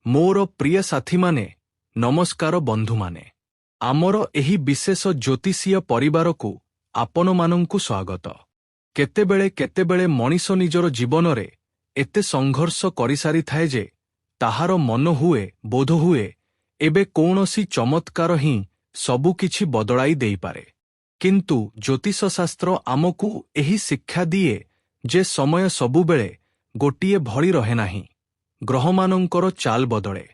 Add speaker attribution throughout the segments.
Speaker 1: ମୋର ପ୍ରିୟ ସାଥୀମାନେ, ନମସ୍କାର ବନ୍ଧୁମାନେ। ଆମର ଏହି ବିଶେଷ ଜ୍ୟୋତିଷୀୟ ପରିବାରକୁ ଆପଣମାନଙ୍କୁ ସ୍ୱାଗତ। କେତେବେଳେ କେତେବେଳେ ମଣିଷ ନିଜର ଜୀବନରେ ଏତେ ସଂଘର୍ଷ କରିସାରିଥାଏ ଯେ ତାହାର ମନ ହୁଏ ବୋଧହୁଏ ଏବେ କୌଣସି ଚମତ୍କାର ହିଁ ସବୁକିଛି ବଦଳାଇ ଦେଇପାରେ। କିନ୍ତୁ ଜ୍ୟୋତିଷଶାସ୍ତ୍ର ଆମକୁ ଏହି ଶିକ୍ଷା ଦିଏ ଯେ ସମୟ ସବୁବେଳେ ଗୋଟିଏ ଭଳି ରହେ ନାହିଁ। ଗ୍ରହମାନଙ୍କର ଚାଲ ବଦଳେ,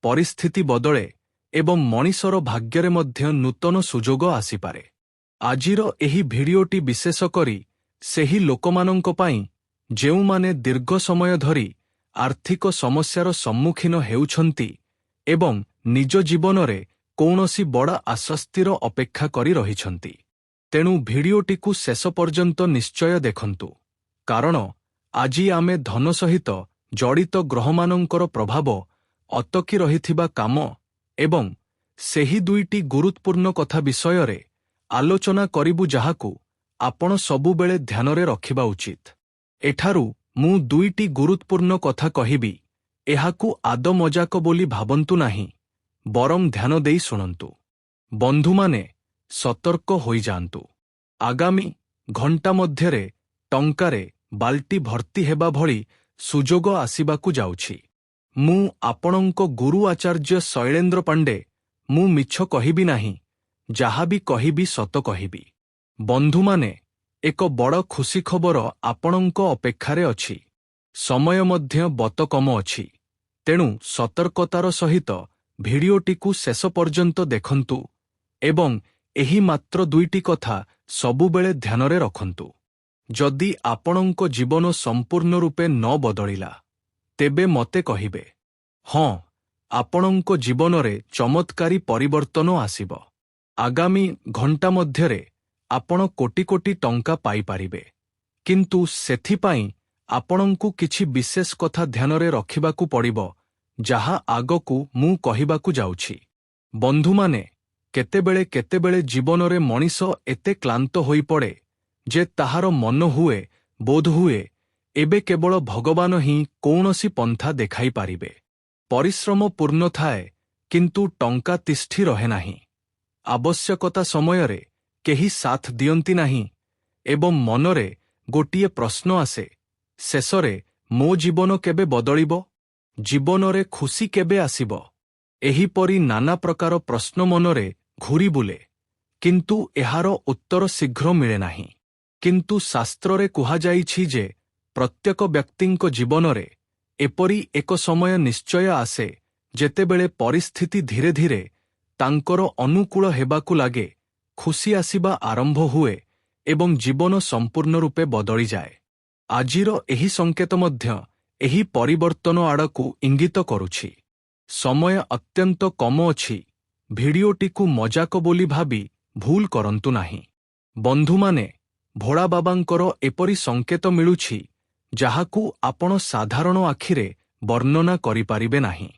Speaker 1: ପରିସ୍ଥିତି ବଦଳେ ଏବଂ ମଣିଷର ଭାଗ୍ୟରେ ମଧ୍ୟ ନୂତନ ସୁଯୋଗ ଆସିପାରେ। ଆଜିର ଏହି ଭିଡ଼ିଓଟି ବିଶେଷ କରି ସେହି ଲୋକମାନଙ୍କ ପାଇଁ ଯେଉଁମାନେ ଦୀର୍ଘ ସମୟ ଧରି ଆର୍ଥିକ ସମସ୍ୟାର ସମ୍ମୁଖୀନ ହେଉଛନ୍ତି ଏବଂ ନିଜ ଜୀବନରେ କୌଣସି ବଡ଼ ଆଶ୍ୱସ୍ତିର ଅପେକ୍ଷା କରି ରହିଛନ୍ତି। ତେଣୁ ଭିଡ଼ିଓଟିକୁ ଶେଷ ପର୍ଯ୍ୟନ୍ତ ନିଶ୍ଚୟ ଦେଖନ୍ତୁ, କାରଣ ଆଜି ଆମେ ଧନ ସହିତ ଜଡ଼ିତ ଗ୍ରହମାନଙ୍କର ପ୍ରଭାବ, ଅଟକି ରହିଥିବା କାମ ଏବଂ ସେହି ଦୁଇଟି ଗୁରୁତ୍ୱପୂର୍ଣ୍ଣ କଥା ବିଷୟରେ ଆଲୋଚନା କରିବୁ ଯାହାକୁ ଆପଣ ସବୁବେଳେ ଧ୍ୟାନରେ ରଖିବା ଉଚିତ। ଏଠାରୁ ମୁଁ ଦୁଇଟି ଗୁରୁତ୍ୱପୂର୍ଣ୍ଣ କଥା କହିବି, ଏହାକୁ ଆଦୌ ମଜାକ ବୋଲି ଭାବନ୍ତୁ ନାହିଁ, ବରଂ ଧ୍ୟାନ ଦେଇ ଶୁଣନ୍ତୁ। ବନ୍ଧୁମାନେ, ସତର୍କ ହୋଇଯାଆନ୍ତୁ। ଆଗାମୀ ଘଣ୍ଟା ମଧ୍ୟରେ ଟଙ୍କାରେ ବାଲ୍ଟି ଭର୍ତ୍ତି ହେବା ଭଳି ସୁଯୋଗ ଆସିବାକୁ ଯାଉଛି। ମୁଁ ଆପଣଙ୍କ ଗୁରୁ ଆଚାର୍ଯ୍ୟ ଶୈଳେନ୍ଦ୍ର ପାଣ୍ଡେ। ମୁଁ ମିଛ କହିବି ନାହିଁ, ଯାହା ବି କହିବି ସତ କହିବି। ବନ୍ଧୁମାନେ, ଏକ ବଡ଼ ଖୁସି ଖବର ଆପଣଙ୍କ ଅପେକ୍ଷାରେ ଅଛି। ସମୟ ମଧ୍ୟ ବତ କମ ଅଛି। ତେଣୁ ସତର୍କତାର ସହିତ ଭିଡ଼ିଓଟିକୁ ଶେଷ ପର୍ଯ୍ୟନ୍ତ ଦେଖନ୍ତୁ ଏବଂ ଏହି ମାତ୍ର ଦୁଇଟି କଥା ସବୁବେଳେ ଧ୍ୟାନରେ ରଖନ୍ତୁ। ଯଦି ଆପଣଙ୍କ ଜୀବନ ସମ୍ପୂର୍ଣ୍ଣ ରୂପେ ନ ବଦଳିଲା, ତେବେ ମୋତେ କହିବେ। ହଁ, ଆପଣଙ୍କ ଜୀବନରେ ଚମତ୍କାରୀ ପରିବର୍ତ୍ତନ ଆସିବ। ଆଗାମୀ ଘଣ୍ଟା ମଧ୍ୟରେ ଆପଣ କୋଟି କୋଟି ଟଙ୍କା ପାଇପାରିବେ। କିନ୍ତୁ ସେଥିପାଇଁ ଆପଣଙ୍କୁ କିଛି ବିଶେଷ କଥା ଧ୍ୟାନରେ ରଖିବାକୁ ପଡ଼ିବ, ଯାହା ଆଗକୁ ମୁଁ କହିବାକୁ ଯାଉଛି। ବନ୍ଧୁମାନେ, କେତେବେଳେ କେତେବେଳେ ଜୀବନରେ ମଣିଷ ଏତେ କ୍ଳାନ୍ତ ହୋଇପଡ଼େ ଯେ ତାହାର ମନ ହୁଏ ବୋଧହୁଏ ଏବେ କେବଳ ଭଗବାନ ହିଁ କୌଣସି ପନ୍ଥା ଦେଖାଇପାରିବେ। ପରିଶ୍ରମ ପୂର୍ଣ୍ଣ ଥାଏ, କିନ୍ତୁ ଟଙ୍କା ତିଷ୍ଠି ରହେ ନାହିଁ। ଆବଶ୍ୟକତା ସମୟରେ କେହି ସାଥ ଦିଅନ୍ତି ନାହିଁ ଏବଂ ମନରେ ଗୋଟିଏ ପ୍ରଶ୍ନ ଆସେ, ଶେଷରେ ମୋ ଜୀବନ କେବେ ବଦଳିବ? ଜୀବନରେ ଖୁସି କେବେ ଆସିବ? ଏହିପରି ନାନା ପ୍ରକାର ପ୍ରଶ୍ନ ମନରେ ଘୂରି ବୁଲେ, କିନ୍ତୁ ଏହାର ଉତ୍ତର ଶୀଘ୍ର ମିଳେ ନାହିଁ। କିନ୍ତୁ ଶାସ୍ତ୍ରରେ କୁହାଯାଇଛି ଯେ ପ୍ରତ୍ୟେକ ବ୍ୟକ୍ତିଙ୍କ ଜୀବନରେ ଏପରି ଏକ ସମୟ ନିଶ୍ଚୟ ଆସେ ଯେତେବେଳେ ପରିସ୍ଥିତି ଧୀରେ ଧୀରେ ତାଙ୍କର ଅନୁକୂଳ ହେବାକୁ ଲାଗେ, ଖୁସି ଆସିବା ଆରମ୍ଭ ହୁଏ ଏବଂ ଜୀବନ ସମ୍ପୂର୍ଣ୍ଣ ରୂପେ ବଦଳିଯାଏ। ଆଜିର ଏହି ସଂକେତ ମଧ୍ୟ ଏହି ପରିବର୍ତ୍ତନ ଆଡ଼କୁ ଇଙ୍ଗିତ କରୁଛି। ସମୟ ଅତ୍ୟନ୍ତ କମ ଅଛି। ଭିଡ଼ିଓଟିକୁ ମଜାକ ବୋଲି ଭାବି ଭୁଲ କରନ୍ତୁ ନାହିଁ। ବନ୍ଧୁମାନେ, ଭୋଳା ବାବାଙ୍କର ଏପରି ସଂକେତ ମିଳୁଛି ଯାହାକୁ ଆପଣ ସାଧାରଣ ଆଖିରେ ବର୍ଣ୍ଣନା କରିପାରିବେ ନାହିଁ।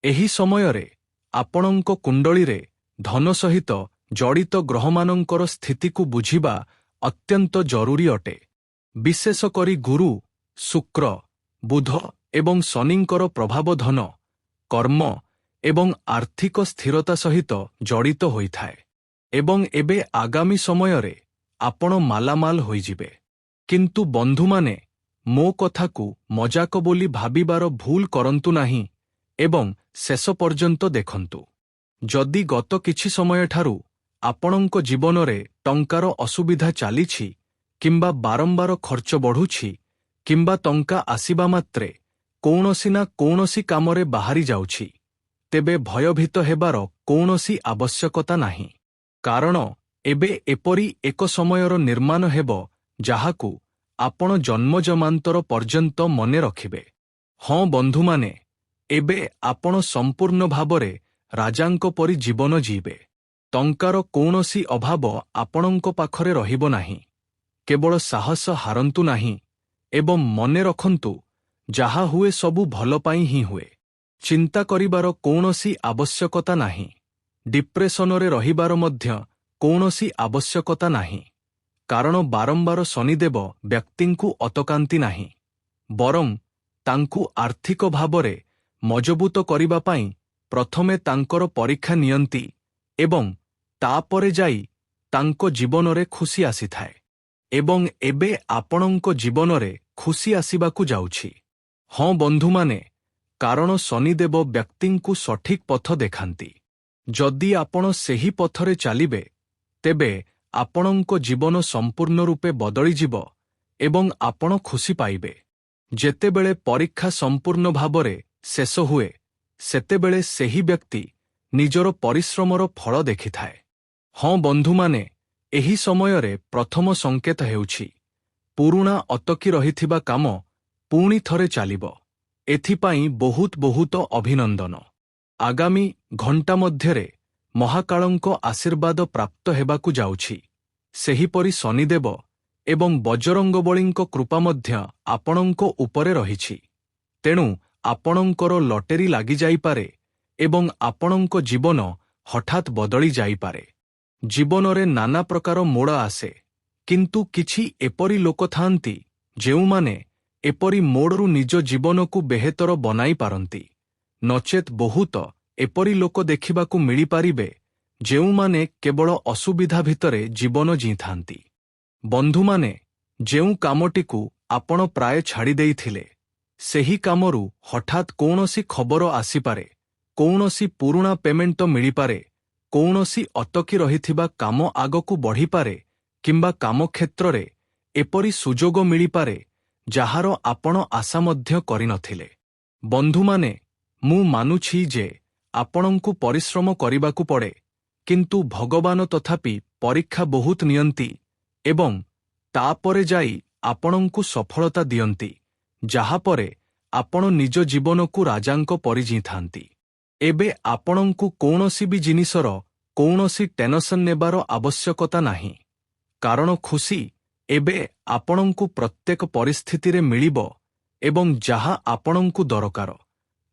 Speaker 1: ଏହି ସମୟରେ ଆପଣଙ୍କ କୁଣ୍ଡଳୀରେ ଧନ ସହିତ ଜଡ଼ିତ ଗ୍ରହମାନଙ୍କର ସ୍ଥିତିକୁ ବୁଝିବା ଅତ୍ୟନ୍ତ ଜରୁରୀ ଅଟେ। ବିଶେଷ କରି ଗୁରୁ, ଶୁକ୍ର, ବୁଧ ଏବଂ ଶନିଙ୍କର ପ୍ରଭାବ ଧନ, କର୍ମ ଏବଂ ଆର୍ଥିକ ସ୍ଥିରତା ସହିତ ଜଡ଼ିତ ହୋଇଥାଏ। ଏବଂ ଏବେ ଆଗାମୀ ସମୟରେ ଆପଣ ମାଲାମାଲ ହୋଇଯିବେ। କିନ୍ତୁ ବନ୍ଧୁମାନେ, ମୋ କଥାକୁ ମଜାକ ବୋଲି ଭାବିବାର ଭୁଲ କରନ୍ତୁ ନାହିଁ ଏବଂ ଶେଷ ପର୍ଯ୍ୟନ୍ତ ଦେଖନ୍ତୁ। ଯଦି ଗତ କିଛି ସମୟଠାରୁ ଆପଣଙ୍କ ଜୀବନରେ ଟଙ୍କାର ଅସୁବିଧା ଚାଲିଛି କିମ୍ବା ବାରମ୍ବାର ଖର୍ଚ୍ଚ ବଢ଼ୁଛି କିମ୍ବା ଟଙ୍କା ଆସିବା ମାତ୍ରେ କୌଣସି ନା କୌଣସି କାମରେ ବାହାରି ଯାଉଛି, ତେବେ ଭୟଭୀତ ହେବାର କୌଣସି ଆବଶ୍ୟକତା ନାହିଁ। କାରଣ ଏବେ ଏପରି ଏକ ସମୟର ନିର୍ମାଣ ହେବ ଯାହାକୁ ଆପଣ ଜନ୍ମଜନ୍ମାନ୍ତର ପର୍ଯ୍ୟନ୍ତ ମନେ ରଖିବେ। ହଁ ବନ୍ଧୁମାନେ, ଏବେ ଆପଣ ସମ୍ପୂର୍ଣ୍ଣ ଭାବରେ ରାଜାଙ୍କ ପରି ଜୀବନ ଜୀଇବେ। ଟଙ୍କାର କୌଣସି ଅଭାବ ଆପଣଙ୍କ ପାଖରେ ରହିବ ନାହିଁ। କେବଳ ସାହସ ହାରନ୍ତୁ ନାହିଁ ଏବଂ ମନେ ରଖନ୍ତୁ, ଯାହା ହୁଏ ସବୁ ଭଲ ପାଇଁ ହିଁ ହୁଏ। ଚିନ୍ତା କରିବାର କୌଣସି ଆବଶ୍ୟକତା ନାହିଁ। ଡିପ୍ରେସନରେ ରହିବାର ମଧ୍ୟ କୌଣସି ଆବଶ୍ୟକତା ନାହିଁ। କାରଣ ବାରମ୍ବାର ଶନିଦେବ ବ୍ୟକ୍ତିଙ୍କୁ ଅଟକାନ୍ତି ନାହିଁ, ବରଂ ତାଙ୍କୁ ଆର୍ଥିକ ଭାବରେ ମଜବୁତ କରିବା ପାଇଁ ପ୍ରଥମେ ତାଙ୍କର ପରୀକ୍ଷା ନିଅନ୍ତି ଏବଂ ତାପରେ ଯାଇ ତାଙ୍କ ଜୀବନରେ ଖୁସି ଆସିଥାଏ। ଏବଂ ଏବେ ଆପଣଙ୍କ ଜୀବନରେ ଖୁସି ଆସିବାକୁ ଯାଉଛି। ହଁ ବନ୍ଧୁମାନେ, କାରଣ ଶନିଦେବ ବ୍ୟକ୍ତିଙ୍କୁ ସଠିକ୍ ପଥ ଦେଖାନ୍ତି। ଯଦି ଆପଣ ସେହି ପଥରେ ଚାଲିବେ, ତେବେ ଆପଣଙ୍କ ଜୀବନ ସମ୍ପୂର୍ଣ୍ଣ ରୂପେ ବଦଳିଯିବ ଏବଂ ଆପଣ ଖୁସି ପାଇବେ। ଯେତେବେଳେ ପରୀକ୍ଷା ସମ୍ପୂର୍ଣ୍ଣ ଭାବରେ ଶେଷ ହୁଏ, ସେତେବେଳେ ସେହି ବ୍ୟକ୍ତି ନିଜର ପରିଶ୍ରମର ଫଳ ଦେଖିଥାଏ। ହଁ ବନ୍ଧୁମାନେ, ଏହି ସମୟରେ ପ୍ରଥମ ସଂକେତ ହେଉଛି ପୁରୁଣା ଅଟକି ରହିଥିବା କାମ ପୁଣି ଥରେ ଚାଲିବ। ଏଥିପାଇଁ ବହୁତ ବହୁତ ଅଭିନନ୍ଦନ। ଆଗାମୀ ଘଣ୍ଟା ମଧ୍ୟରେ ମହାକାଳଙ୍କ ଆଶୀର୍ବାଦ ପ୍ରାପ୍ତ ହେବାକୁ ଯାଉଛି। ସେହିପରି ଶନିଦେବ ଏବଂ ବଜରଙ୍ଗବଳୀଙ୍କ କୃପା ମଧ୍ୟ ଆପଣଙ୍କ ଉପରେ ରହିଛି। ତେଣୁ ଆପଣଙ୍କର ଲଟେରୀ ଲାଗିଯାଇପାରେ ଏବଂ ଆପଣଙ୍କ ଜୀବନ ହଠାତ୍ ବଦଳି ଯାଇପାରେ। ଜୀବନରେ ନାନା ପ୍ରକାର ମୋଡ଼ ଆସେ, କିନ୍ତୁ କିଛି ଏପରି ଲୋକ ଥାଆନ୍ତି ଯେଉଁମାନେ ଏପରି ମୋଡ଼ରୁ ନିଜ ଜୀବନକୁ ବେହେତର ବନାଇ ପାରନ୍ତି। ନଚେତ୍ ବହୁତ ଏପରି ଲୋକ ଦେଖିବାକୁ ମିଳିପାରିବେ ଯେଉଁମାନେ କେବଳ ଅସୁବିଧା ଭିତରେ ଜୀବନ ଜିଇଥାନ୍ତି। ବନ୍ଧୁମାନେ, ଯେଉଁ କାମଟିକୁ ଆପଣ ପ୍ରାୟ ଛାଡ଼ି ଦେଇଥିଲେ, ସେହି କାମରୁ ହଠାତ୍ କୌଣସି ଖବର ଆସିପାରେ, କୌଣସି ପୁରୁଣା ପେମେଣ୍ଟ ମିଳିପାରେ, କୌଣସି ଅଟକି ରହିଥିବା କାମ ଆଗକୁ ବଢ଼ିପାରେ କିମ୍ବା କାମ କ୍ଷେତ୍ରରେ ଏପରି ସୁଯୋଗ ମିଳିପାରେ ଯାହାର ଆପଣ ଆଶା ମଧ୍ୟ କରିନଥିଲେ। ବନ୍ଧୁମାନେ, ମୁଁ ମାନୁଛି ଯେ ଆପଣଙ୍କୁ ପରିଶ୍ରମ କରିବାକୁ ପଡ଼େ, କିନ୍ତୁ ଭଗବାନ ତଥାପି ପରୀକ୍ଷା ବହୁତ ନିଅନ୍ତି ଏବଂ ତାପରେ ଯାଇ ଆପଣଙ୍କୁ ସଫଳତା ଦିଅନ୍ତି, ଯାହାପରେ ଆପଣ ନିଜ ଜୀବନକୁ ରାଜାଙ୍କ ପରି ଜିଇଥାନ୍ତି। ଏବେ ଆପଣଙ୍କୁ କୌଣସି ବି ଜିନିଷର କୌଣସି ଟେନସନ୍ ନେବାର ଆବଶ୍ୟକତା ନାହିଁ, କାରଣ ଖୁସି ଏବେ ଆପଣଙ୍କୁ ପ୍ରତ୍ୟେକ ପରିସ୍ଥିତିରେ ମିଳିବ ଏବଂ ଯାହା ଆପଣଙ୍କୁ ଦରକାର,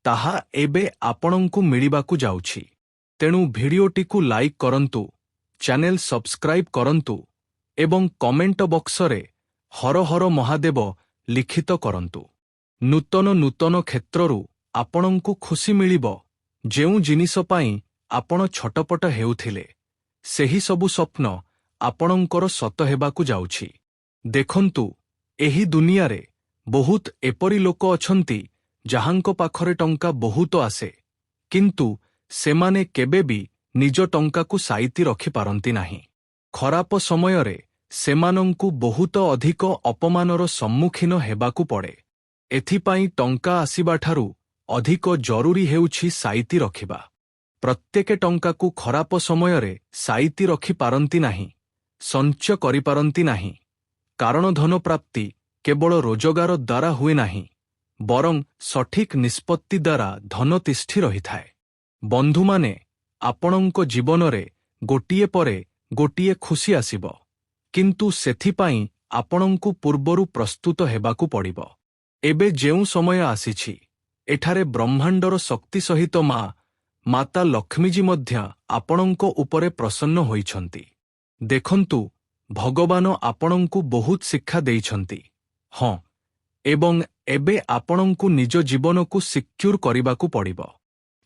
Speaker 1: ତାହା ଏବେ ଆପଣଙ୍କୁ ମିଳିବାକୁ ଯାଉଛି। ତେଣୁ ଭିଡିଓଟିକୁ ଲାଇକ୍ କରନ୍ତୁ, ଚ୍ୟାନେଲ ସବସ୍କ୍ରାଇବ୍ କରନ୍ତୁ ଏବଂ କମେଣ୍ଟ ବକ୍ସରେ ହର ହର ମହାଦେବ ଲିଖିତ କରନ୍ତୁ। ନୂତନ ନୂତନ କ୍ଷେତ୍ରରୁ ଆପଣଙ୍କୁ ଖୁସି ମିଳିବ। ଯେଉଁ ଜିନିଷ ପାଇଁ ଆପଣ ଛଟପଟ ହେଉଥିଲେ, ସେହି ସବୁ ସ୍ୱପ୍ନ ଆପଣଙ୍କର ସତ ହେବାକୁ ଯାଉଛି। ଦେଖନ୍ତୁ, ଏହି ଦୁନିଆରେ ବହୁତ ଏପରି ଲୋକ ଅଛନ୍ତି ଯାହାଙ୍କ ପାଖରେ ଟଙ୍କା ବହୁତ ଆସେ, କିନ୍ତୁ ସେମାନେ କେବେ ବି ନିଜ ଟଙ୍କାକୁ ସାଇତି ରଖିପାରନ୍ତି ନାହିଁ। ଖରାପ ସମୟରେ ସେମାନଙ୍କୁ ବହୁତ ଅଧିକ ଅପମାନର ସମ୍ମୁଖୀନ ହେବାକୁ ପଡ଼େ। ଏଥିପାଇଁ ଟଙ୍କା ଆସିବାଠାରୁ ଅଧିକ ଜରୁରୀ ହେଉଛି ସାଇତି ରଖିବା। ପ୍ରତ୍ୟେକ ଟଙ୍କାକୁ ଖରାପ ସମୟରେ ସାଇତି ରଖିପାରନ୍ତି ନାହିଁ, ସଞ୍ଚୟ କରିପାରନ୍ତି ନାହିଁ, କାରଣ ଧନ ପ୍ରାପ୍ତି କେବଳ ରୋଜଗାର ଦ୍ୱାରା ହୁଏ ନାହିଁ, ବରଂ ସଠିକ୍ ନିଷ୍ପତ୍ତି ଦ୍ୱାରା ଧନ ତିଷ୍ଠି ରହିଥାଏ। ବନ୍ଧୁମାନେ, ଆପଣଙ୍କ ଜୀବନରେ ଗୋଟିଏ ପରେ ଗୋଟିଏ ଖୁସି ଆସିବ, କିନ୍ତୁ ସେଥିପାଇଁ ଆପଣଙ୍କୁ ପୂର୍ବରୁ ପ୍ରସ୍ତୁତ ହେବାକୁ ପଡ଼ିବ। ଏବେ ଯେଉଁ ସମୟ ଆସିଛି, ଏଠାରେ ବ୍ରହ୍ମାଣ୍ଡର ଶକ୍ତି ସହିତ ମାତା ଲକ୍ଷ୍ମୀଜୀ ମଧ୍ୟ ଆପଣଙ୍କ ଉପରେ ପ୍ରସନ୍ନ ହୋଇଛନ୍ତି। ଦେଖନ୍ତୁ, ଭଗବାନ ଆପଣଙ୍କୁ ବହୁତ ଶିକ୍ଷା ଦେଇଛନ୍ତି। ହଁ, ଏବଂ ଏବେ ଆପଣଙ୍କୁ ନିଜ ଜୀବନକୁ ସିକ୍ୟୁର କରିବାକୁ ପଡ଼ିବ।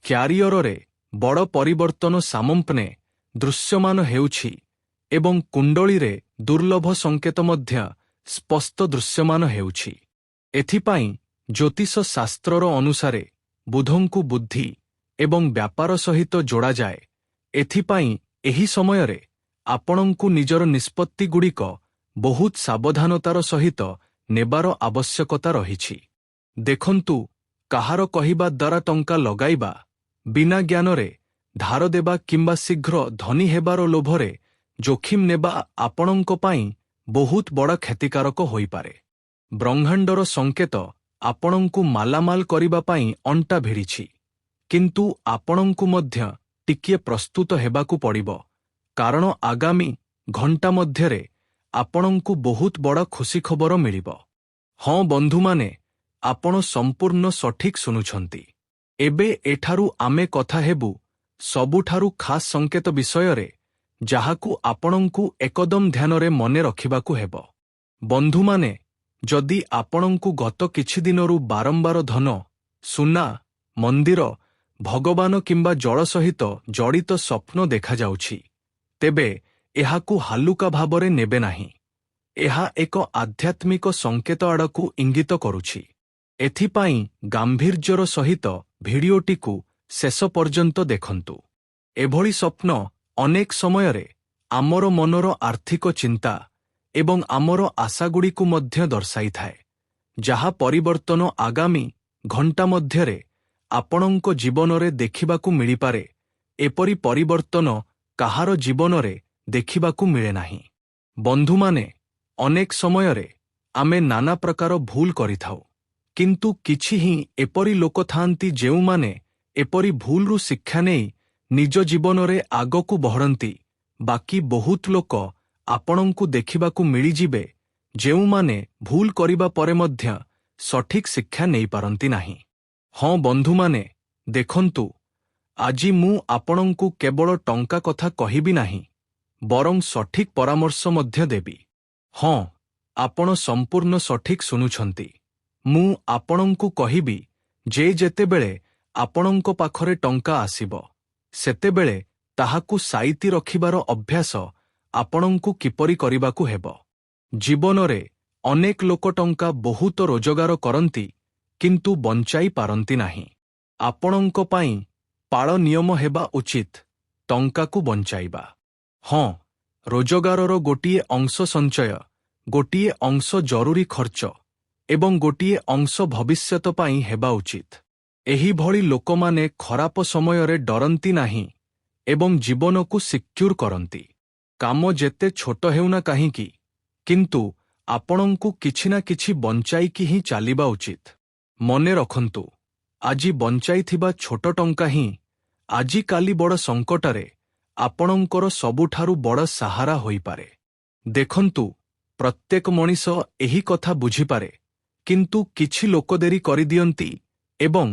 Speaker 1: କ୍ୟାରିୟରରେ ବଡ଼ ପରିବର୍ତ୍ତନ ସାମମ୍ପନେ ଦୃଶ୍ୟମାନ ହେଉଛି ଏବଂ କୁଣ୍ଡଳୀରେ ଦୁର୍ଲଭ ସଂକେତ ମଧ୍ୟ ସ୍ପଷ୍ଟ ଦୃଶ୍ୟମାନ ହେଉଛି। ଏଥିପାଇଁ ଜ୍ୟୋତିଷ ଶାସ୍ତ୍ରର ଅନୁସାରେ ବୁଧଙ୍କୁ ବୁଦ୍ଧି ଏବଂ ବ୍ୟାପାର ସହିତ ଯୋଡ଼ାଯାଏ। ଏଥିପାଇଁ ଏହି ସମୟରେ ଆପଣଙ୍କୁ ନିଜର ନିଷ୍ପତ୍ତିଗୁଡ଼ିକ ବହୁତ ସାବଧାନତାର ସହିତ ନେବାର ଆବଶ୍ୟକତା ରହିଛି। ଦେଖନ୍ତୁ, କାହାର କହିବା ଦ୍ୱାରା ଟଙ୍କା ଲଗାଇବା, ବିନା ଜ୍ଞାନରେ ଧାର ଦେବା କିମ୍ବା ଶୀଘ୍ର ଧନୀ ହେବାର ଲୋଭରେ ଜୋଖିମ ନେବା ଆପଣଙ୍କ ପାଇଁ ବହୁତ ବଡ଼ କ୍ଷତିକାରକ ହୋଇପାରେ। ବ୍ରହ୍ମାଣ୍ଡର ସଂକେତ ଆପଣଙ୍କୁ ମାଲାମାଲ କରିବା ପାଇଁ ଅଣ୍ଟା ଭିଡ଼ିଛି, କିନ୍ତୁ ଆପଣଙ୍କୁ ମଧ୍ୟ ଟିକିଏ ପ୍ରସ୍ତୁତ ହେବାକୁ ପଡ଼ିବ, କାରଣ ଆଗାମୀ ଘଣ୍ଟା ମଧ୍ୟରେ ଆପଣଙ୍କୁ ବହୁତ ବଡ଼ ଖୁସି ଖବର ମିଳିବ। ହଁ ବନ୍ଧୁମାନେ, ଆପଣ ସମ୍ପୂର୍ଣ୍ଣ ସଠିକ୍ ଶୁଣୁଛନ୍ତି। ଏବେ ଏଠାରୁ ଆମେ କଥା ହେବୁ ସବୁଠାରୁ ଖାସ୍ ସଂକେତ ବିଷୟରେ, ଯାହାକୁ ଆପଣଙ୍କୁ ଏକଦମ ଧ୍ୟାନରେ ମନେ ରଖିବାକୁ ହେବ। ବନ୍ଧୁମାନେ, ଯଦି ଆପଣଙ୍କୁ ଗତ କିଛି ଦିନରୁ ବାରମ୍ବାର ଧନ, ସୁନା, ମନ୍ଦିର ଭଗବାନ କିମ୍ବା ଜଳ ସହିତ ଜଡ଼ିତ ସ୍ୱପ୍ନ ଦେଖାଯାଉଛି, ତେବେ ଏହାକୁ ହାଲୁକା ଭାବରେ ନେବେ ନାହିଁ। ଏହା ଏକ ଆଧ୍ୟାତ୍ମିକ ସଙ୍କେତ ଆଡ଼କୁ ଇଙ୍ଗିତ କରୁଛି। ଏଥିପାଇଁ ଗାମ୍ଭୀର୍ଯ୍ୟର ସହିତ ଭିଡିଓଟିକୁ ଶେଷ ପର୍ଯ୍ୟନ୍ତ ଦେଖନ୍ତୁ। ଏଭଳି ସ୍ୱପ୍ନ ଅନେକ ସମୟରେ ଆମର ମନର ଆର୍ଥିକ ଚିନ୍ତା ଏବଂ ଆମର ଆଶାଗୁଡ଼ିକୁ ମଧ୍ୟ ଦର୍ଶାଇଥାଏ, ଯାହା ପରିବର୍ତ୍ତନ ଆଗାମୀ ଘଣ୍ଟା ମଧ୍ୟରେ ଆପଣଙ୍କ ଜୀବନରେ ଦେଖିବାକୁ ମିଳିପାରେ। ଏପରି ପରିବର୍ତ୍ତନ କାହାର ଜୀବନରେ ଦେଖିବାକୁ ମିଳେ ନାହିଁ। ବନ୍ଧୁମାନେ, ଅନେକ ସମୟରେ ଆମେ ନାନା ପ୍ରକାର ଭୁଲ କରିଥାଉ, କିନ୍ତୁ କିଛି ହିଁ ଏପରି ଲୋକ ଥାଆନ୍ତି ଯେଉଁମାନେ ଏପରି ଭୁଲରୁ ଶିକ୍ଷା ନେଇ ନିଜ ଜୀବନରେ ଆଗକୁ ବଢ଼ନ୍ତି। ବାକି ବହୁତ ଲୋକ ଆପଣଙ୍କୁ ଦେଖିବାକୁ ମିଳିଯିବେ ଯେଉଁମାନେ ଭୁଲ କରିବା ପରେ ମଧ୍ୟ ସଠିକ୍ ଶିକ୍ଷା ନେଇପାରନ୍ତି ନାହିଁ। ହଁ ବନ୍ଧୁମାନେ, ଦେଖନ୍ତୁ, ଆଜି ମୁଁ ଆପଣଙ୍କୁ କେବଳ ଟଙ୍କା କଥା କହିବି ନାହିଁ, ବରଂ ସଠିକ୍ ପରାମର୍ଶ ମଧ୍ୟ ଦେବି। ହଁ, ଆପଣ ସମ୍ପୂର୍ଣ୍ଣ ସଠିକ୍ ଶୁଣୁଛନ୍ତି। ମୁଁ ଆପଣଙ୍କୁ କହିବି ଯେ ଯେତେବେଳେ ଆପଣଙ୍କ ପାଖରେ ଟଙ୍କା ଆସିବ, ସେତେବେଳେ ତାହାକୁ ସାଇତି ରଖିବାର ଅଭ୍ୟାସ ଆପଣଙ୍କୁ କିପରି କରିବାକୁ ହେବ। ଜୀବନରେ ଅନେକ ଲୋକ ଟଙ୍କା ବହୁତ ରୋଜଗାର କରନ୍ତି କିନ୍ତୁ ବଞ୍ଚାଇ ପାରନ୍ତି ନାହିଁ। ଆପଣଙ୍କ ପାଇଁ ପାଳ ନିୟମ ହେବା ଉଚିତ ଟଙ୍କାକୁ ବଞ୍ଚାଇବା। ହଁ, ରୋଜଗାରର ଗୋଟିଏ ଅଂଶ ସଞ୍ଚୟ, ଗୋଟିଏ ଅଂଶ ଜରୁରୀ ଖର୍ଚ୍ଚ ଏବଂ ଗୋଟିଏ ଅଂଶ ଭବିଷ୍ୟତ ପାଇଁ ହେବା ଉଚିତ। ଏହିଭଳି ଲୋକମାନେ ଖରାପ ସମୟରେ ଡରନ୍ତି ନାହିଁ ଏବଂ ଜୀବନକୁ ସିକ୍ୟୁର କରନ୍ତି। କାମ ଯେତେ ଛୋଟ ହେଉନା କାହିଁକି, କିନ୍ତୁ ଆପଣଙ୍କୁ କିଛି ନା କିଛି ବଞ୍ଚାଇକି ହିଁ ଚାଲିବା ଉଚିତ। ମନେ ରଖନ୍ତୁ, ଆଜି ବଞ୍ଚାଇଥିବା ଛୋଟ ଟଙ୍କା ହିଁ ଆଜିକାଲି ବଡ଼ ସଙ୍କଟରେ ଆପଣଙ୍କର ସବୁଠାରୁ ବଡ଼ ସାହାରା ହୋଇପାରେ। ଦେଖନ୍ତୁ, ପ୍ରତ୍ୟେକ ମଣିଷ ଏହି କଥା ବୁଝିପାରେ, କିନ୍ତୁ କିଛି ଲୋକ ଡେରି କରିଦିଅନ୍ତି ଏବଂ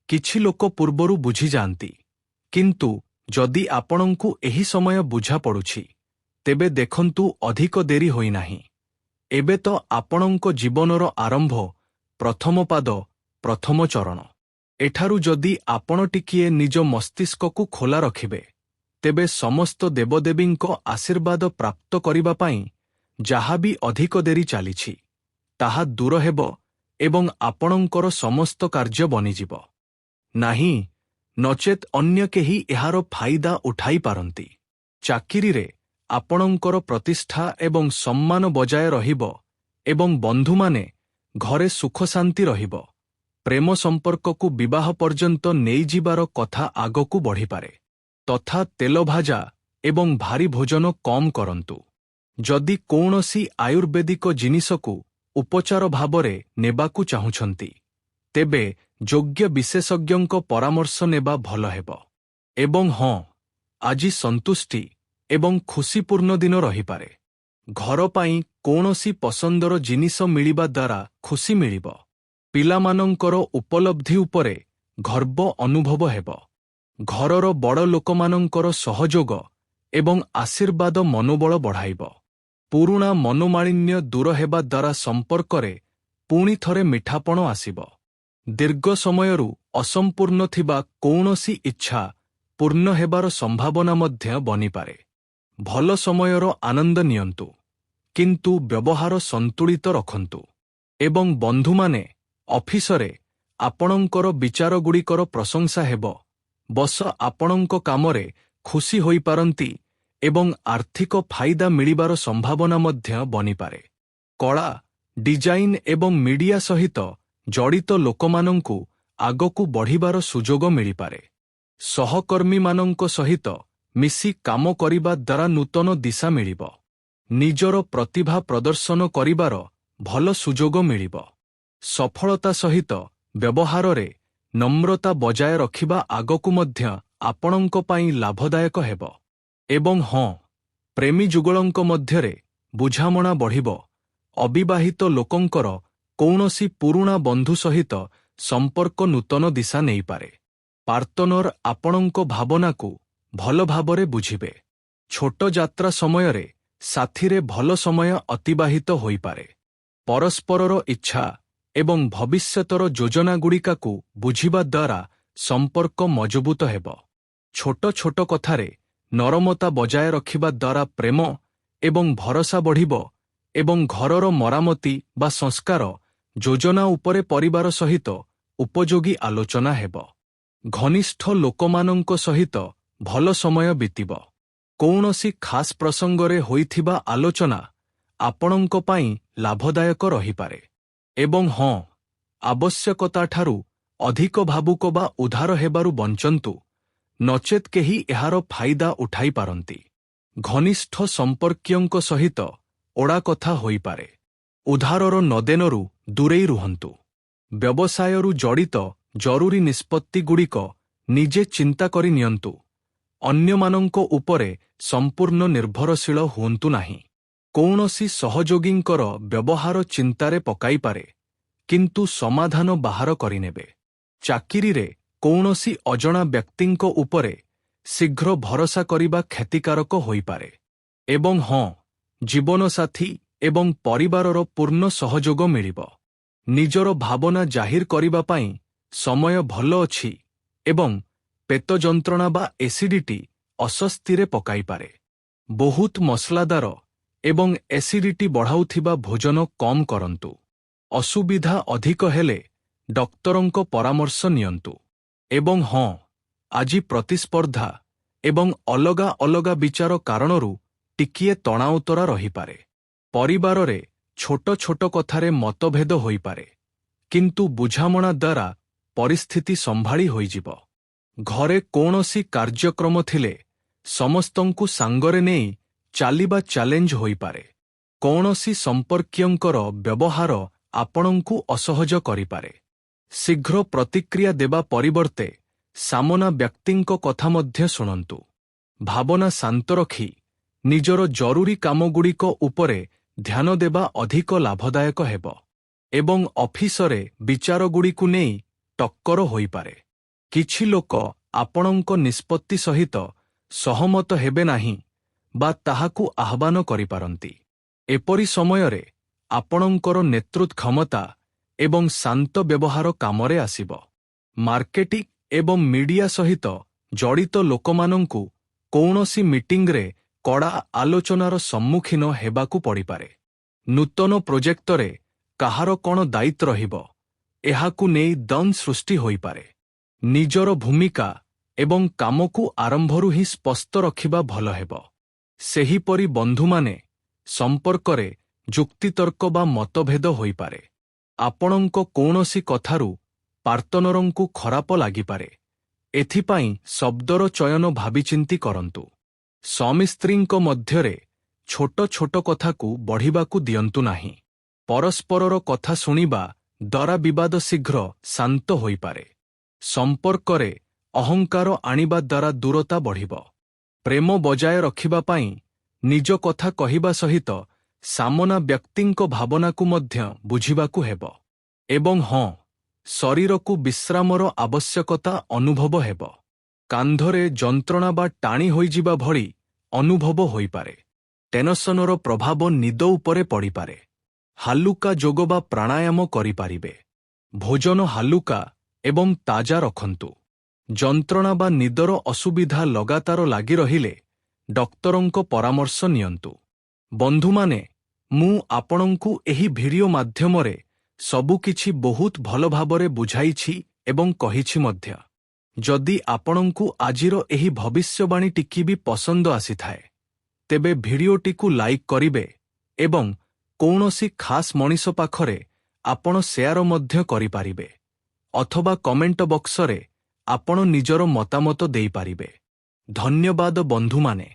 Speaker 1: କିଛି ଲୋକ ପୂର୍ବରୁ ବୁଝିଯାଆନ୍ତି। କିନ୍ତୁ ଯଦି ଆପଣଙ୍କୁ ଏହି ସମୟ ବୁଝାପଡ଼ୁଛି, ତେବେ ଦେଖନ୍ତୁ ଅଧିକ ଡେରି ହୋଇନାହିଁ। ଏବେ ତ ଆପଣଙ୍କ ଜୀବନର ଆରମ୍ଭ, ପ୍ରଥମ ପାଦ, ପ୍ରଥମ ଚରଣ। ଏଠାରୁ ଯଦି ଆପଣ ଟିକିଏ ନିଜ ମସ୍ତିଷ୍କକୁ ଖୋଲା ରଖିବେ, ତେବେ ସମସ୍ତ ଦେବଦେବୀଙ୍କ ଆଶୀର୍ବାଦ ପ୍ରାପ୍ତ କରିବା ପାଇଁ ଯାହା ବି ଅଧିକ ଡେରି ଚାଲିଛି, ତାହା ଦୂର ହେବ ଏବଂ ଆପଣଙ୍କର ସମସ୍ତ କାର୍ଯ୍ୟ ବନିଯିବ। ନାହିଁ, ନଚେତ୍ ଅନ୍ୟ କେହି ଏହାର ଫାଇଦା ଉଠାଇ ପାରନ୍ତି। ଚାକିରିରେ ଆପଣଙ୍କର ପ୍ରତିଷ୍ଠା ଏବଂ ସମ୍ମାନ ବଜାୟ ରହିବ ଏବଂ ବନ୍ଧୁମାନେ ଘରେ ସୁଖଶାନ୍ତି ରହିବ। ପ୍ରେମ ସମ୍ପର୍କକୁ ବିବାହ ପର୍ଯ୍ୟନ୍ତ ନେଇଯିବାର କଥା ଆଗକୁ ବଢ଼ିପାରେ। ତଥା ତେଲଭାଜା ଏବଂ ଭାରି ଭୋଜନ କମ୍ କରନ୍ତୁ। ଯଦି କୌଣସି ଆୟୁର୍ବେଦିକ ଜିନିଷକୁ ଉପଚାର ଭାବରେ ନେବାକୁ ଚାହୁଁଛନ୍ତି, ତେବେ ଯୋଗ୍ୟ ବିଶେଷଜ୍ଞଙ୍କ ପରାମର୍ଶ ନେବା ଭଲ ହେବ। ଏବଂ ହଁ, ଆଜି ସନ୍ତୁଷ୍ଟି ଏବଂ ଖୁସିପୂର୍ଣ୍ଣ ଦିନ ରହିପାରେ। ଘର ପାଇଁ କୌଣସି ପସନ୍ଦର ଜିନିଷ ମିଳିବା ଦ୍ୱାରା ଖୁସି ମିଳିବ। ପିଲାମାନଙ୍କର ଉପଲବ୍ଧି ଉପରେ ଗର୍ବ ଅନୁଭବ ହେବ। ଘରର ବଡ଼ ଲୋକମାନଙ୍କର ସହଯୋଗ ଏବଂ ଆଶୀର୍ବାଦ ମନୋବଳ ବଢ଼ାଇବ। ପୁରୁଣା ମନୋମାଳିନ୍ୟ ଦୂର ହେବା ଦ୍ୱାରା ସମ୍ପର୍କରେ ପୁଣି ଥରେ ମିଠାପଣ ଆସିବ। ଦୀର୍ଘ ସମୟରୁ ଅସମ୍ପୂର୍ଣ୍ଣ ଥିବା କୌଣସି ଇଚ୍ଛା ପୂର୍ଣ୍ଣ ହେବାର ସମ୍ଭାବନା ମଧ୍ୟ ବନିପାରେ। ଭଲ ସମୟର ଆନନ୍ଦ ନିଅନ୍ତୁ, କିନ୍ତୁ ବ୍ୟବହାର ସନ୍ତୁଳିତ ରଖନ୍ତୁ। ଏବଂ ବନ୍ଧୁମାନେ, ଅଫିସରେ ଆପଣଙ୍କର ବିଚାରଗୁଡ଼ିକର ପ୍ରଶଂସା ହେବ। ବସ ଆପଣଙ୍କ କାମରେ ଖୁସି ହୋଇପାରନ୍ତି ଏବଂ ଆର୍ଥିକ ଫାଇଦା ମିଳିବାର ସମ୍ଭାବନା ମଧ୍ୟ ବନିପାରେ। କଳା, ଡିଜାଇନ ଏବଂ ମିଡିଆ ସହିତ ଜଡ଼ିତ ଲୋକମାନଙ୍କୁ ଆଗକୁ ବଢ଼ିବାର ସୁଯୋଗ ମିଳିପାରେ। ସହକର୍ମୀମାନଙ୍କ ସହିତ ମିଶି କାମ କରିବା ଦ୍ୱାରା ନୂତନ ଦିଶା ମିଳିବ। ନିଜର ପ୍ରତିଭା ପ୍ରଦର୍ଶନ କରିବାର ଭଲ ସୁଯୋଗ ମିଳିବ। ସଫଳତା ସହିତ ବ୍ୟବହାରରେ ନମ୍ରତା ବଜାୟ ରଖିବା ଆଗକୁ ମଧ୍ୟ ଆପଣଙ୍କ ପାଇଁ ଲାଭଦାୟକ ହେବ। ଏବଂ ହଁ, ପ୍ରେମୀ ଯୁଗଳଙ୍କ ମଧ୍ୟରେ ବୁଝାମଣା ବଢ଼ିବ। ଅବିବାହିତ ଲୋକଙ୍କର କୌଣସି ପୁରୁଣା ବନ୍ଧୁ ସହିତ ସମ୍ପର୍କ ନୂତନ ଦିଶା ନେଇପାରେ। ପାର୍ଟନର ଆପଣଙ୍କ ଭାବନାକୁ ଭଲ ଭାବରେ ବୁଝିବେ। ଛୋଟ ଯାତ୍ରା ସମୟରେ ସାଥିରେ ଭଲ ସମୟ ଅତିବାହିତ ହୋଇପାରେ। ପରସ୍ପରର ଇଚ୍ଛା ଏବଂ ଭବିଷ୍ୟତର ଯୋଜନାଗୁଡ଼ିକୁ ବୁଝିବା ଦ୍ୱାରା ସମ୍ପର୍କ ମଜବୁତ ହେବ। ଛୋଟ ଛୋଟ କଥାରେ ନରମତା ବଜାୟ ରଖିବା ଦ୍ୱାରା ପ୍ରେମ ଏବଂ ଭରସା ବଢ଼ିବ ଏବଂ ଘରର ମରାମତି ବା ସଂସ୍କାର ଯୋଜନା ଉପରେ ପରିବାର ସହିତ ଉପଯୋଗୀ ଆଲୋଚନା ହେବ। ଘନିଷ୍ଠ ଲୋକମାନଙ୍କ ସହିତ ଭଲ ସମୟ ବିତିବ। କୌଣସି ଖାସ୍ ପ୍ରସଙ୍ଗରେ ହୋଇଥିବା ଆଲୋଚନା ଆପଣଙ୍କ ପାଇଁ ଲାଭଦାୟକ ରହିପାରେ। ଏବଂ ହଁ, ଆବଶ୍ୟକତାଠାରୁ ଅଧିକ ଭାବୁକ ବା ଉଦାର ହେବାରୁ ବଞ୍ଚନ୍ତୁ, ନଚେତ୍ କେହି ଏହାର ଫାଇଦା ଉଠାଇପାରନ୍ତି। ଘନିଷ୍ଠ ସମ୍ପର୍କୀୟଙ୍କ ସହିତ ଓଡ଼ା କଥା ହୋଇପାରେ। ଉଧାରର ନଦେନରୁ ଦୂରେଇ ରୁହନ୍ତୁ। ବ୍ୟବସାୟରୁ ଜଡ଼ିତ ଜରୁରୀ ନିଷ୍ପତ୍ତିଗୁଡ଼ିକ ନିଜେ ଚିନ୍ତା କରି ନିଅନ୍ତୁ। ଅନ୍ୟମାନଙ୍କ ଉପରେ ସମ୍ପୂର୍ଣ୍ଣ ନିର୍ଭରଶୀଳ ହୁଅନ୍ତୁ ନାହିଁ। କୌଣସି ସହଯୋଗୀଙ୍କର ବ୍ୟବହାର ଚିନ୍ତାରେ ପକାଇପାରେ, କିନ୍ତୁ ସମାଧାନ ବାହାର କରିନେବେ। ଚାକିରିରେ କୌଣସି ଅଜଣା ବ୍ୟକ୍ତିଙ୍କ ଉପରେ ଶୀଘ୍ର ଭରସା କରିବା କ୍ଷତିକାରକ ହୋଇପାରେ। ଏବଂ ହଁ, ଜୀବନସାଥୀ ଏବଂ ପରିବାରର ପୂର୍ଣ୍ଣ ସହଯୋଗ ମିଳିବ। ନିଜର ଭାବନା ଜାହିର କରିବା ପାଇଁ ସମୟ ଭଲ ଅଛି ଏବଂ ପେଟ ଯନ୍ତ୍ରଣା ବା ଏସିଡିଟି ଅସ୍ୱସ୍ତିରେ ପକାଇପାରେ। ବହୁତ ମସଲାଦାର ଏବଂ ଏସିଡିଟି ବଢ଼ାଉଥିବା ଭୋଜନ କମ୍ କରନ୍ତୁ। ଅସୁବିଧା ଅଧିକ ହେଲେ ଡକ୍ଟରଙ୍କ ପରାମର୍ଶ ନିଅନ୍ତୁ। ଏବଂ ହଁ, ଆଜି ପ୍ରତିସ୍ପର୍ଦ୍ଧା ଏବଂ ଅଲଗା ଅଲଗା ବିଚାର କାରଣରୁ ଟିକିଏ ତଣାଉତରା ରହିପାରେ। ପରିବାରରେ ଛୋଟ ଛୋଟ କଥାରେ ମତଭେଦ ହୋଇପାରେ, କିନ୍ତୁ ବୁଝାମଣା ଦ୍ୱାରା ପରିସ୍ଥିତି ସମ୍ଭାଳି ହୋଇଯିବ। ଘରେ କୌଣସି କାର୍ଯ୍ୟକ୍ରମ ଥିଲେ ସମସ୍ତଙ୍କୁ ସାଙ୍ଗରେ ନେଇ ଚାଲିବା ଚ୍ୟାଲେଞ୍ଜ ହୋଇପାରେ। କୌଣସି ସମ୍ପର୍କୀୟଙ୍କର ବ୍ୟବହାର ଆପଣଙ୍କୁ ଅସହଜ କରିପାରେ। ଶୀଘ୍ର ପ୍ରତିକ୍ରିୟା ଦେବା ପରିବର୍ତ୍ତେ ସାମନା ବ୍ୟକ୍ତିଙ୍କ କଥା ମଧ୍ୟ ଶୁଣନ୍ତୁ। ଭାବନା ଶାନ୍ତ ରଖି ନିଜର ଜରୁରୀ କାମଗୁଡ଼ିକ ଉପରେ ଧ୍ୟାନ ଦେବା ଅଧିକ ଲାଭଦାୟକ ହେବ। ଏବଂ ଅଫିସରେ ବିଚାରଗୁଡ଼ିକୁ ନେଇ ଟକ୍କର ହୋଇପାରେ। କିଛି ଲୋକ ଆପଣଙ୍କ ନିଷ୍ପତ୍ତି ସହିତ ସହମତ ହେବେ ନାହିଁ ବା ତାହାକୁ ଆହ୍ୱାନ କରିପାରନ୍ତି। ଏପରି ସମୟରେ ଆପଣଙ୍କର ନେତୃତ୍ୱ କ୍ଷମତା ଏବଂ ଶାନ୍ତ ବ୍ୟବହାର କାମରେ ଆସିବ। ମାର୍କେଟିଂ ଏବଂ ମିଡିଆ ସହିତ ଜଡ଼ିତ ଲୋକମାନଙ୍କୁ କୌଣସି ମିଟିଂରେ କଡ଼ା ଆଲୋଚନାର ସମ୍ମୁଖୀନ ହେବାକୁ ପଡ଼ିପାରେ। ନୂତନ ପ୍ରୋଜେକ୍ଟରେ କାହାର କ'ଣ ଦାୟିତ୍ୱ ରହିବ, ଏହାକୁ ନେଇ ଦ୍ୱନ୍ଦ୍ୱ ସୃଷ୍ଟି ହୋଇପାରେ। ନିଜର ଭୂମିକା ଏବଂ କାମକୁ ଆରମ୍ଭରୁ ହିଁ ସ୍ପଷ୍ଟ ରଖିବା ଭଲ ହେବ। ସେହିପରି ବନ୍ଧୁମାନେ ସମ୍ପର୍କରେ ଯୁକ୍ତିତର୍କ ବା ମତଭେଦ ହୋଇପାରେ। ଆପଣଙ୍କ କୌଣସି କଥାରୁ ପାର୍ଟନରଙ୍କୁ ଖରାପ ଲାଗିପାରେ। ଏଥିପାଇଁ ଶବ୍ଦର ଚୟନ ଭାବିଚିନ୍ତି କରନ୍ତୁ। ସ୍ୱାମୀ ସ୍ତ୍ରୀଙ୍କ ମଧ୍ୟରେ ଛୋଟ ଛୋଟ କଥାକୁ ବଢ଼ିବାକୁ ଦିଅନ୍ତୁ ନାହିଁ। ପରସ୍ପରର କଥା ଶୁଣିବା ଦ୍ୱାରା ବିବାଦ ଶୀଘ୍ର ଶାନ୍ତ ହୋଇପାରେ। ସମ୍ପର୍କରେ ଅହଙ୍କାର ଆଣିବା ଦ୍ୱାରା ଦୂରତା ବଢ଼ିବ। ପ୍ରେମ ବଜାୟ ରଖିବା ପାଇଁ ନିଜ କଥା କହିବା ସହିତ ସାମନା ବ୍ୟକ୍ତିଙ୍କ ଭାବନାକୁ ମଧ୍ୟ ବୁଝିବାକୁ ହେବ। ଏବଂ ହଁ, ଶରୀରକୁ ବିଶ୍ରାମର ଆବଶ୍ୟକତା ଅନୁଭବ ହେବ। କାନ୍ଧରେ ଯନ୍ତ୍ରଣା ବା ଟାଣି ହୋଇଯିବା ଭଳି ଅନୁଭବ ହୋଇପାରେ। ଟେନସନର ପ୍ରଭାବ ନିଦ ଉପରେ ପଡ଼ିପାରେ। ହାଲୁକା ଯୋଗ ବା ପ୍ରାଣାୟାମ କରିପାରିବେ। ଭୋଜନ ହାଲୁକା ଏବଂ ତାଜା ରଖନ୍ତୁ। ଯନ୍ତ୍ରଣା ବା ନିଦର ଅସୁବିଧା ଲଗାତାର ଲାଗି ରହିଲେ ଡକ୍ଟରଙ୍କ ପରାମର୍ଶ ନିଅନ୍ତୁ। ବନ୍ଧୁମାନେ, ମୁଁ ଆପଣଙ୍କୁ ଏହି ଭିଡିଓ ମାଧ୍ୟମରେ ସବୁକିଛି ବହୁତ ଭଲ ଭାବରେ ବୁଝାଇଛି ଏବଂ କହିଛି ମଧ୍ୟ। ଯଦି ଆପଣଙ୍କୁ ଆଜିର ଏହି ଭବିଷ୍ୟବାଣୀ ଟିକି ବି ପସନ୍ଦ ଆସିଥାଏ, ତେବେ ଭିଡିଓଟିକୁ ଲାଇକ୍ କରିବେ ଏବଂ କୌଣସି ଖାସ୍ ମଣିଷ ପାଖରେ ଆପଣ ସେୟାର ମଧ୍ୟ କରିପାରିବେ ଅଥବା କମେଣ୍ଟ ବକ୍ସରେ ଆପଣ ନିଜର ମତାମତ ଦେଇପାରିବେ। ଧନ୍ୟବାଦ ବନ୍ଧୁମାନେ।